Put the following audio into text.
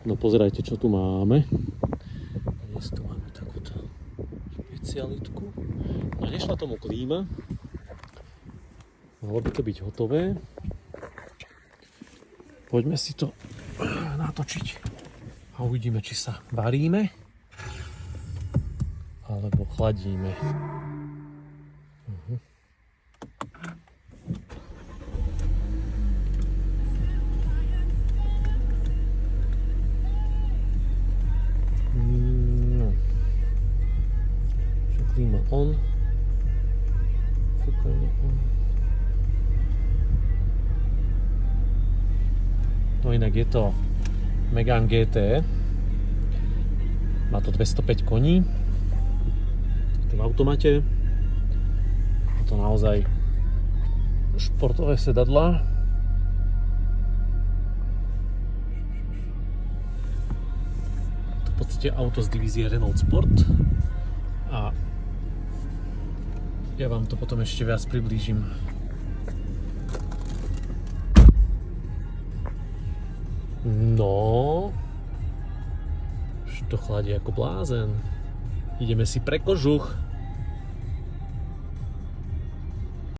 No pozerajte, čo tu máme. Dnes tu máme takúto špecialitku. No nešla tomu klíma. Malo by to byť hotové. Poďme si to natočiť a uvidíme, či sa varíme alebo chladíme. Klíma on. Fúkanie on. No inak je to Megane GT. Má to 205 koní. Je to v automate. Je to naozaj športové sedadlá. Je to v podstate auto z divízie Renault Sport. A ja vám to potom ešte viac priblížim. No, už to chladí ako blázen. Ideme si pre kožuch.